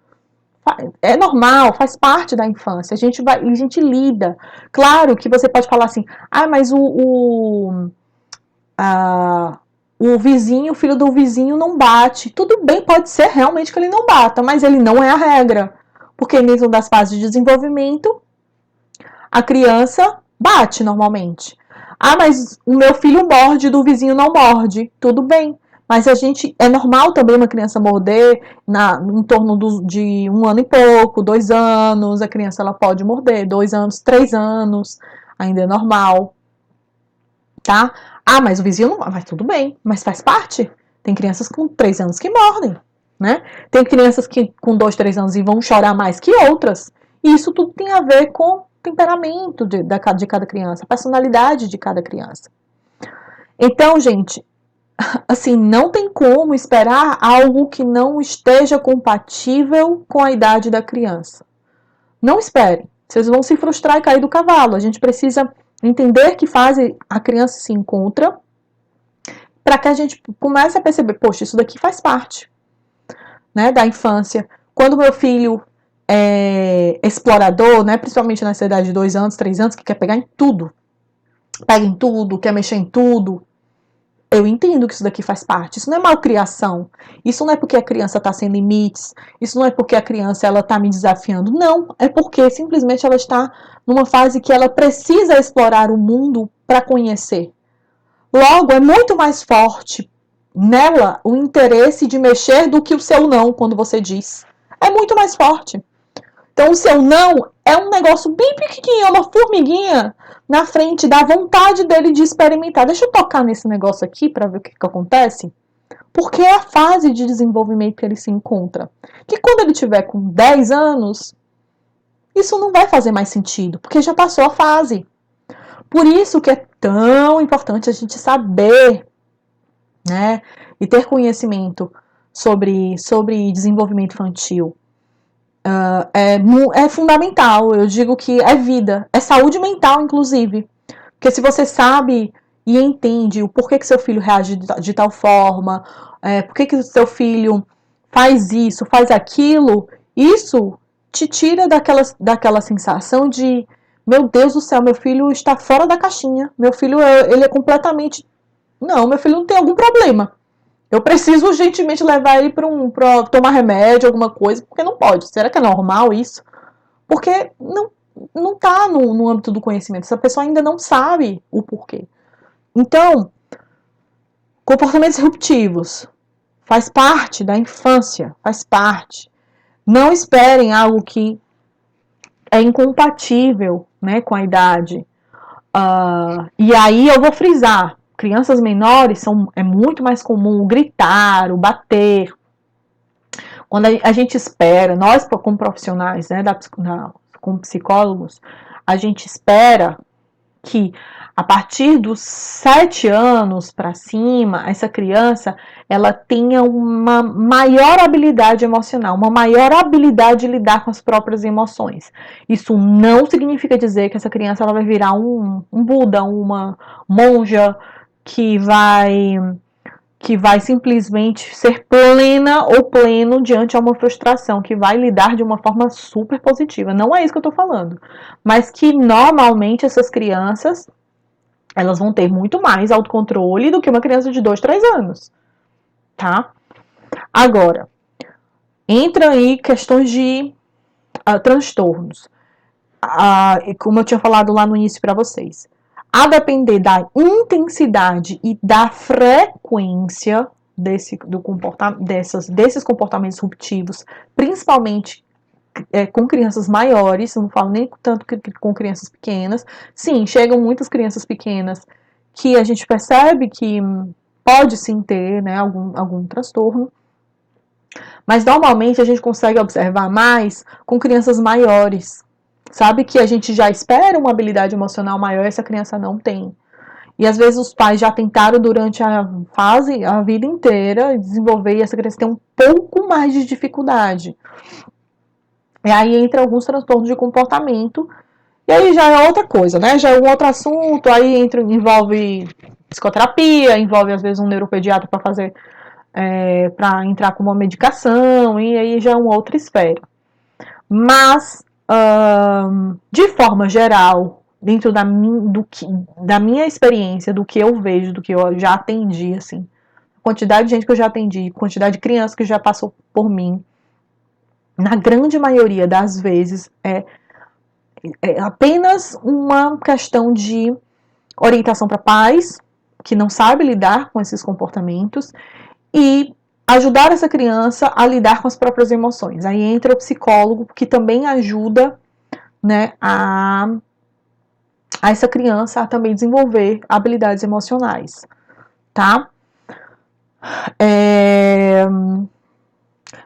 é normal, faz parte da infância. A gente lida. Claro que você pode falar assim, mas o vizinho, o filho do vizinho não bate. Tudo bem, pode ser realmente que ele não bata, mas ele não é a regra. Porque mesmo das fases de desenvolvimento, a criança bate normalmente. Mas o meu filho morde, do vizinho não morde. Tudo bem. Mas é normal também uma criança morder em torno de 1 ano e pouco, 2 anos. A criança ela pode morder, 2 anos, 3 anos. Ainda é normal. Tá? Mas o vizinho não. Mas tudo bem. Mas faz parte. Tem crianças com 3 anos que mordem. Né? Tem crianças que com 2, 3 anos e vão chorar mais que outras. E isso tudo tem a ver com temperamento de cada criança, a personalidade de cada criança. Então, gente, assim, não tem como esperar algo que não esteja compatível com a idade da criança. Não esperem. Vocês vão se frustrar e cair do cavalo. A gente precisa entender que fase a criança se encontra para que a gente comece a perceber, poxa, isso daqui faz parte, né, da infância. Quando meu filho explorador, né, principalmente nessa idade de 2 anos, 3 anos, que quer pegar em tudo, pega em tudo, quer mexer em tudo, eu entendo que isso daqui faz parte. Isso não é malcriação. Isso não é porque a criança está sem limites. Isso não é porque a criança ela está me desafiando. Não, é porque simplesmente ela está numa fase que ela precisa explorar o mundo para conhecer. Logo, é muito mais forte nela o interesse de mexer do que o seu não, quando você diz. É muito mais forte. Então, o seu não é um negócio bem pequenininho, é uma formiguinha na frente da vontade dele de experimentar. Deixa eu tocar nesse negócio aqui para ver o que acontece. Porque é a fase de desenvolvimento que ele se encontra. Que quando ele tiver com 10 anos, isso não vai fazer mais sentido, porque já passou a fase. Por isso que é tão importante a gente saber, né, e ter conhecimento sobre desenvolvimento infantil. É fundamental, eu digo que é vida, é saúde mental, inclusive. Porque se você sabe e entende o porquê que seu filho reage de tal forma, por que seu filho faz isso, faz aquilo, isso te tira daquela sensação de, meu Deus do céu, meu filho está fora da caixinha, meu filho ele é completamente... Não, meu filho não tem algum problema. Eu preciso urgentemente levar ele para tomar remédio, alguma coisa, porque não pode. Será que é normal isso? Porque não está no âmbito do conhecimento. Essa pessoa ainda não sabe o porquê. Então, comportamentos disruptivos faz parte da infância, faz parte. Não esperem algo que é incompatível, né, com a idade. E aí eu vou frisar. Crianças menores é muito mais comum gritar, o bater. Quando a gente espera, nós como profissionais, né, como psicólogos, a gente espera que a partir dos 7 anos para cima, essa criança ela tenha uma maior habilidade emocional, uma maior habilidade de lidar com as próprias emoções. Isso não significa dizer que essa criança ela vai virar um Buda, uma monja que vai simplesmente ser plena ou pleno diante a uma frustração, que vai lidar de uma forma super positiva. Não é isso que eu estou falando. Mas que normalmente essas crianças, elas vão ter muito mais autocontrole do que uma criança de 2, 3 anos. Tá? Agora, entra aí questões de transtornos. Como eu tinha falado lá no início para vocês. A depender da intensidade e da frequência desses comportamentos disruptivos, principalmente com crianças maiores, eu não falo nem tanto com crianças pequenas. Sim, chegam muitas crianças pequenas que a gente percebe que pode sim ter, né, algum transtorno, mas normalmente a gente consegue observar mais com crianças maiores, sabe, que a gente já espera uma habilidade emocional maior e essa criança não tem. E às vezes os pais já tentaram durante a vida inteira desenvolver e essa criança tem um pouco mais de dificuldade. E aí entra alguns transtornos de comportamento, e aí já é outra coisa, né? Já é um outro assunto, aí envolve psicoterapia, envolve às vezes um neuropediatra para fazer, para entrar com uma medicação, e aí já é uma outra esfera. Mas, de forma geral, dentro da minha experiência, do que eu vejo, do que eu já atendi, assim, quantidade de gente que eu já atendi, quantidade de criança que já passou por mim, na grande maioria das vezes é apenas uma questão de orientação para pais que não sabem lidar com esses comportamentos e ajudar essa criança a lidar com as próprias emoções. Aí entra o psicólogo, que também ajuda, né, a essa criança a também desenvolver habilidades emocionais, tá?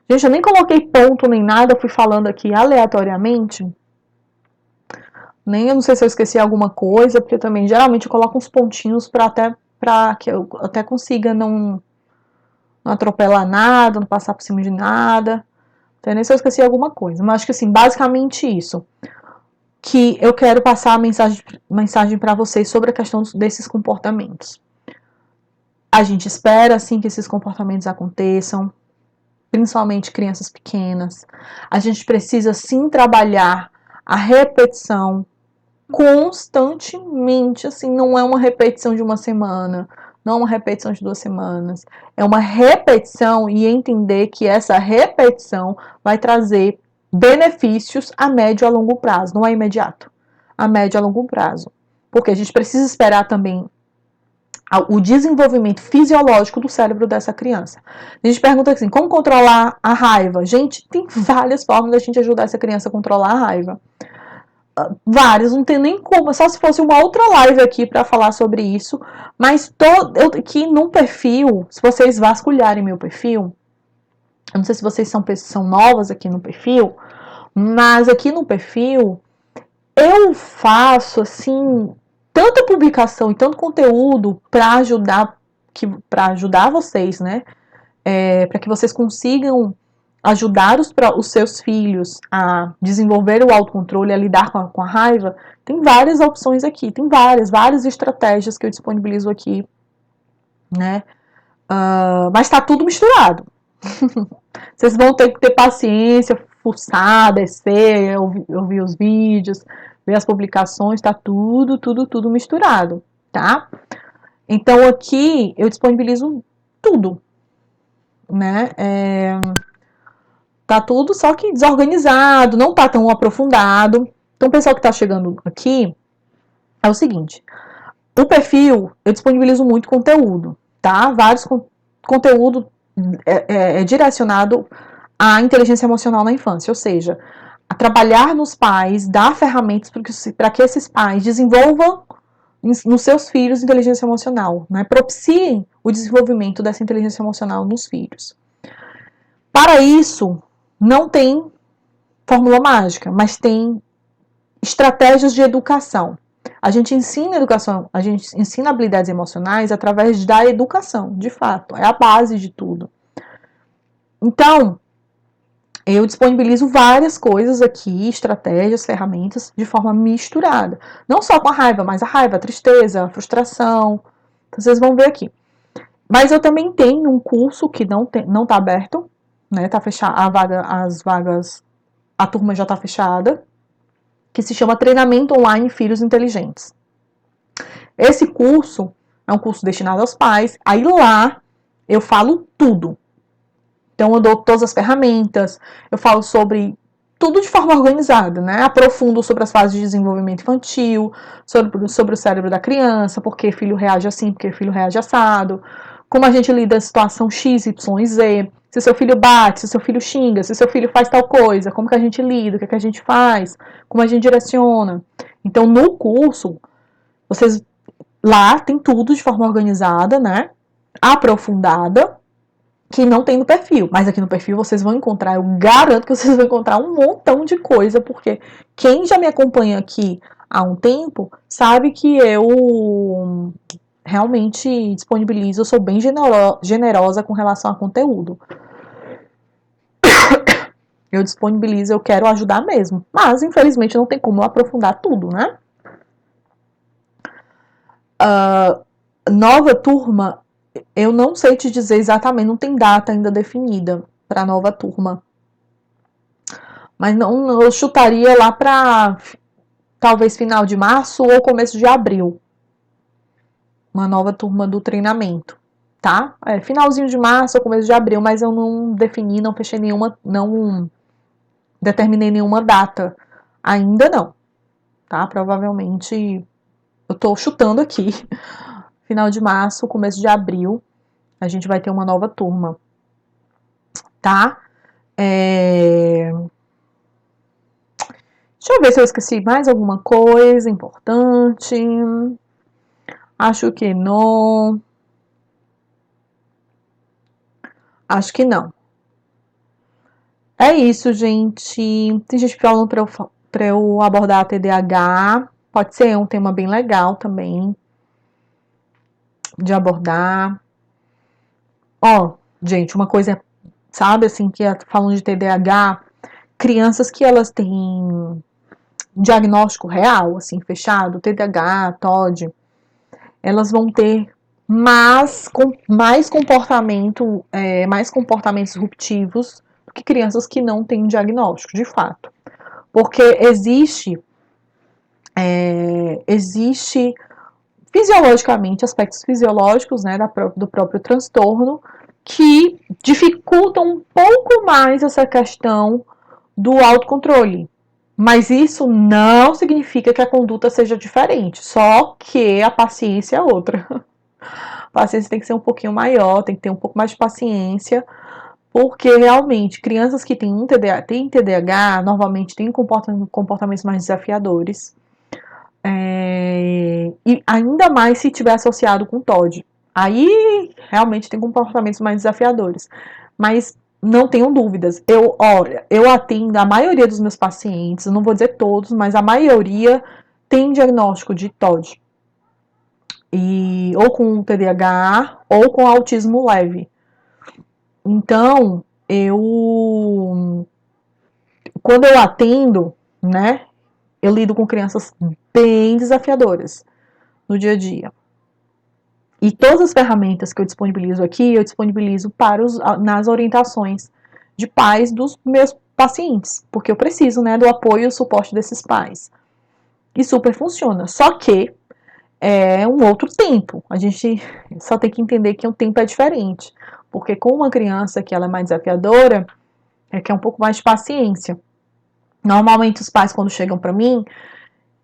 Gente, eu nem coloquei ponto nem nada, eu fui falando aqui aleatoriamente. Eu não sei se eu esqueci alguma coisa, porque eu também geralmente eu coloco uns pontinhos para que eu até consiga não atropelar nada, não passar por cima de nada. Não nem se eu esqueci alguma coisa, mas acho que assim, basicamente isso. Que eu quero passar a mensagem para vocês sobre a questão desses comportamentos. A gente espera, assim, que esses comportamentos aconteçam, principalmente crianças pequenas. A gente precisa, sim, trabalhar a repetição constantemente, assim, não é uma repetição de uma semana, não é uma repetição de 2 semanas, é uma repetição e entender que essa repetição vai trazer benefícios a médio e a longo prazo, não é imediato, a médio e a longo prazo, porque a gente precisa esperar também o desenvolvimento fisiológico do cérebro dessa criança. A gente pergunta assim, como controlar a raiva? Gente, tem várias formas da gente ajudar essa criança a controlar a raiva. Vários, não tem nem como, só se fosse uma outra live aqui para falar sobre isso, mas eu aqui no perfil, se vocês vasculharem meu perfil, eu não sei se vocês são novas aqui no perfil, mas aqui no perfil eu faço assim tanta publicação e tanto conteúdo para ajudar vocês, né? Para que vocês consigam ajudar os seus filhos a desenvolver o autocontrole, a lidar com a raiva, tem várias opções aqui, tem várias estratégias que eu disponibilizo aqui, né? Mas tá tudo misturado. Vocês vão ter que ter paciência, fuçar, descer, ouvir os vídeos, ver as publicações, tá tudo misturado, tá? Então aqui eu disponibilizo tudo, né? Tá tudo só que desorganizado, não tá tão aprofundado. Então, o pessoal que tá chegando aqui é o seguinte: o perfil eu disponibilizo muito conteúdo, tá? Vários conteúdo direcionado à inteligência emocional na infância, ou seja, a trabalhar nos pais, dar ferramentas para que esses pais desenvolvam nos seus filhos inteligência emocional, né? Propiciem o desenvolvimento dessa inteligência emocional nos filhos. Para isso, não tem fórmula mágica, mas tem estratégias de educação. A gente ensina educação, a gente ensina habilidades emocionais através da educação, de fato, é a base de tudo. Então, eu disponibilizo várias coisas aqui, estratégias, ferramentas, de forma misturada. Não só com a raiva, mas a raiva, a tristeza, a frustração. Então, vocês vão ver aqui. Mas eu também tenho um curso que não está aberto, né? Tá fechado, a turma já está fechada, que se chama Treinamento Online Filhos Inteligentes. Esse curso é um curso destinado aos pais, aí lá eu falo tudo. Então eu dou todas as ferramentas, eu falo sobre tudo de forma organizada, né? Aprofundo sobre as fases de desenvolvimento infantil, sobre o cérebro da criança, por que filho reage assim, por que filho reage assado, como a gente lida a situação X, Y e Z, se seu filho bate, se seu filho xinga, se seu filho faz tal coisa, como que a gente lida, o que, que a gente faz, como a gente direciona. Então, no curso, vocês lá tem tudo de forma organizada, né? Aprofundada, que não tem no perfil. Mas aqui no perfil vocês vão encontrar, eu garanto que vocês vão encontrar um montão de coisa, porque quem já me acompanha aqui há um tempo sabe que eu realmente disponibilizo, eu sou bem generosa com relação a conteúdo. Eu disponibilizo, eu quero ajudar mesmo. Mas, infelizmente, não tem como eu aprofundar tudo, né? Nova turma, eu não sei te dizer exatamente, não tem data ainda definida para a nova turma. Mas não, eu chutaria lá para talvez final de março ou começo de abril. Uma nova turma do treinamento, tá? Finalzinho de março ou começo de abril, mas eu não defini, não fechei nenhuma, não determinei nenhuma data. Ainda não, tá? Provavelmente, eu tô chutando aqui. Final de março, começo de abril, a gente vai ter uma nova turma, tá? Deixa eu ver se eu esqueci mais alguma coisa importante. Acho que não. Acho que não. É isso, gente. Tem gente falando pra eu abordar a TDAH. Pode ser um tema bem legal também de abordar. Ó, gente, uma coisa, sabe, assim, que falando de TDAH, crianças que elas têm diagnóstico real, assim, fechado, TDAH, TOD, elas vão ter mais comportamentos disruptivos do que crianças que não têm diagnóstico, de fato. Porque existe fisiologicamente, aspectos fisiológicos, né, do próprio transtorno, que dificultam um pouco mais essa questão do autocontrole. Mas isso não significa que a conduta seja diferente, só que a paciência é outra. A paciência tem que ser um pouquinho maior, tem que ter um pouco mais de paciência, porque realmente crianças que têm têm TDAH normalmente têm comportamentos mais desafiadores. E ainda mais se tiver associado com TOD. Aí realmente tem comportamentos mais desafiadores. Mas não tenham dúvidas. Eu atendo a maioria dos meus pacientes, não vou dizer todos, mas a maioria tem diagnóstico de TOD. Ou com TDAH ou com autismo leve. Então, quando eu atendo, né, eu lido com crianças bem desafiadoras no dia a dia. E todas as ferramentas que eu disponibilizo aqui, eu disponibilizo nas orientações de pais dos meus pacientes, porque eu preciso, né, do apoio e o suporte desses pais. E super funciona. Só que é um outro tempo. A gente só tem que entender que o tempo é diferente. Porque com uma criança que ela é mais desafiadora, que é um pouco mais de paciência. Normalmente os pais, quando chegam para mim,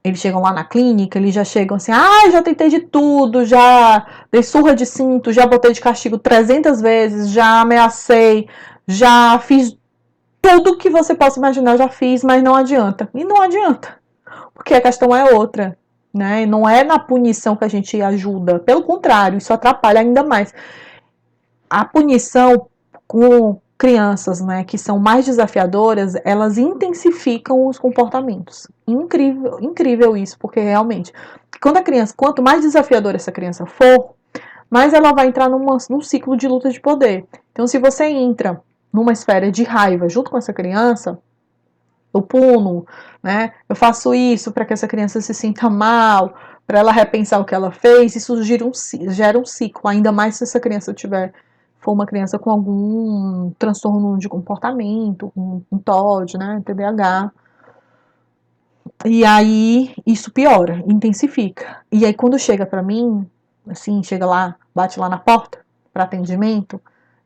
eles chegam lá na clínica, eles já chegam assim, já tentei de tudo, já dei surra de cinto, já botei de castigo 300 vezes, já ameacei, já fiz tudo que você possa imaginar, eu já fiz, mas não adianta. E não adianta, porque a questão é outra, né? Não é na punição que a gente ajuda, pelo contrário, isso atrapalha ainda mais. A punição com crianças, né, que são mais desafiadoras, elas intensificam os comportamentos. Incrível, incrível isso, porque realmente, quanto mais desafiadora essa criança for, mais ela vai entrar num ciclo de luta de poder. Então, se você entra numa esfera de raiva junto com essa criança, eu puno, né? Eu faço isso para que essa criança se sinta mal, para ela repensar o que ela fez, isso gera um ciclo, ainda mais se essa criança for uma criança com algum transtorno de comportamento, um TOD, né, TDAH. E aí isso piora, intensifica. E aí quando chega para mim, assim, chega lá, bate lá na porta para atendimento,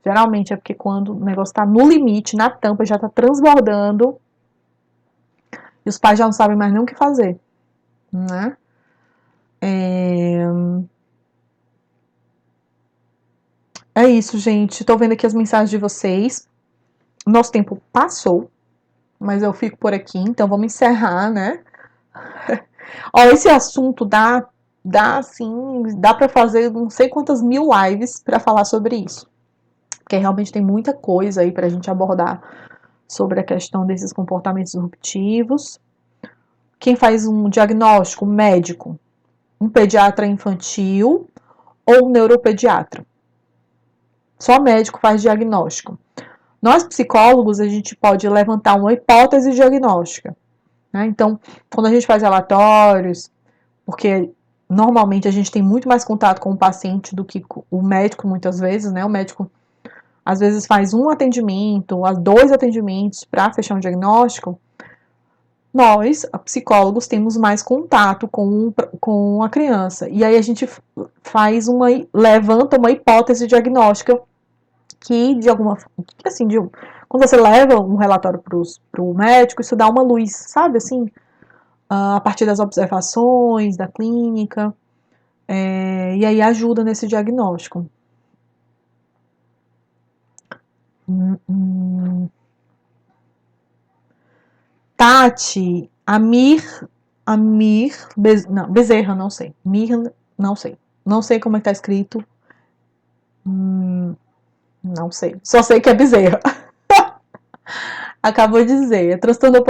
geralmente é porque quando o negócio está no limite, na tampa, já está transbordando, e os pais já não sabem mais nem o que fazer, né? É isso, gente. Tô vendo aqui as mensagens de vocês. Nosso tempo passou, mas eu fico por aqui, então vamos encerrar, né? Ó, esse assunto dá para fazer não sei quantas mil lives para falar sobre isso, porque realmente tem muita coisa aí pra gente abordar sobre a questão desses comportamentos disruptivos. Quem faz um diagnóstico médico? Um pediatra infantil ou um neuropediatra? Só médico faz diagnóstico. Nós, psicólogos, a gente pode levantar uma hipótese diagnóstica, né? Então, quando a gente faz relatórios, porque normalmente a gente tem muito mais contato com o paciente do que o médico, muitas vezes, né? O médico, às vezes, faz um atendimento, dois atendimentos para fechar um diagnóstico. Nós, psicólogos, temos mais contato com a criança. E aí a gente levanta uma hipótese diagnóstica que, de alguma assim, quando você leva um relatório para o médico, isso dá uma luz, sabe, assim, a partir das observações da clínica, e aí ajuda nesse diagnóstico. Tati, Bezerra, não sei. Não sei. Não sei como é que tá escrito. Não sei. Só sei que é Bezerra. Acabou de dizer. É transtorno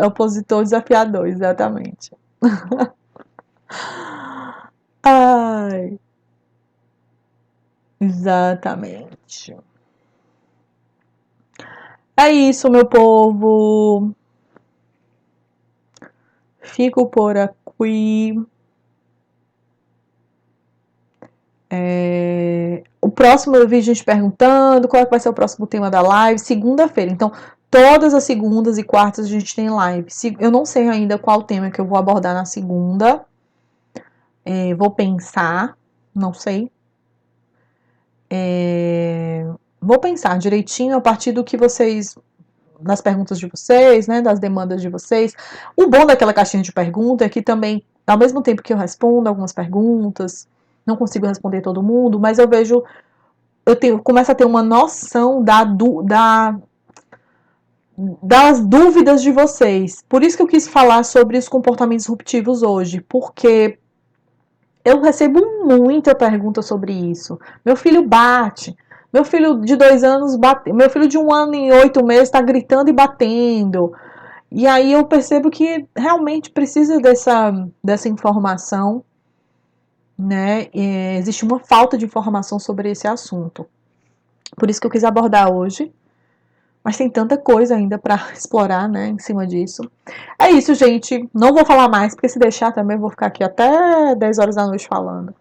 opositor desafiador, exatamente. Ai, exatamente. É isso, meu povo. Fico por aqui. O próximo eu vi gente perguntando qual é que vai ser o próximo tema da live. Segunda-feira. Então, todas as segundas e quartas a gente tem live. Eu não sei ainda qual tema que eu vou abordar na segunda. Vou pensar. Não sei. Vou pensar direitinho a partir do que vocês, das perguntas de vocês, né, das demandas de vocês. O bom daquela caixinha de pergunta é que também, ao mesmo tempo que eu respondo algumas perguntas, não consigo responder todo mundo, mas começo a ter uma noção das dúvidas de vocês. Por isso que eu quis falar sobre os comportamentos disruptivos hoje, porque eu recebo muita pergunta sobre isso. Meu filho bate. Meu filho de 2 anos bate. Meu filho de 1 ano e 8 meses está gritando e batendo. E aí eu percebo que realmente precisa dessa informação, né? Existe uma falta de informação sobre esse assunto. Por isso que eu quis abordar hoje. Mas tem tanta coisa ainda para explorar, né, em cima disso. É isso, gente. Não vou falar mais, porque se deixar também vou ficar aqui até 10 horas da noite falando.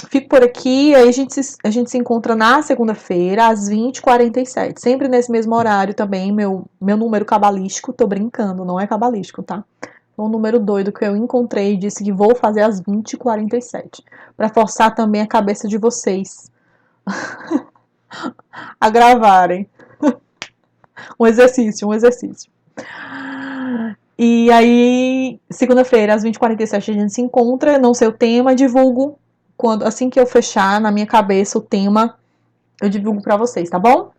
Fico por aqui, aí a gente se encontra na segunda-feira, às 20h47. Sempre nesse mesmo horário também, meu número cabalístico, tô brincando, não é cabalístico, tá? É um número doido que eu encontrei e disse que vou fazer às 20h47. Para forçar também a cabeça de vocês a gravarem. Um exercício. E aí, segunda-feira, às 20h47, a gente se encontra. Não sei o tema, divulgo. Assim que eu fechar na minha cabeça o tema, eu divulgo pra vocês, tá bom?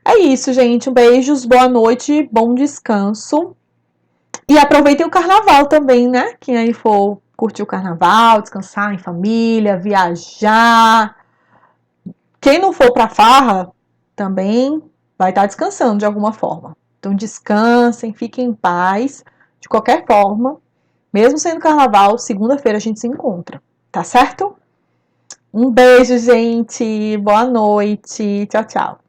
É isso, gente. Beijos, boa noite, bom descanso. E aproveitem o carnaval também, né? Quem aí for curtir o carnaval, descansar em família, viajar. Quem não for pra farra, também vai estar descansando de alguma forma. Então descansem, fiquem em paz. De qualquer forma, mesmo sendo carnaval, segunda-feira a gente se encontra. Tá certo? Um beijo, gente. Boa noite. Tchau, tchau.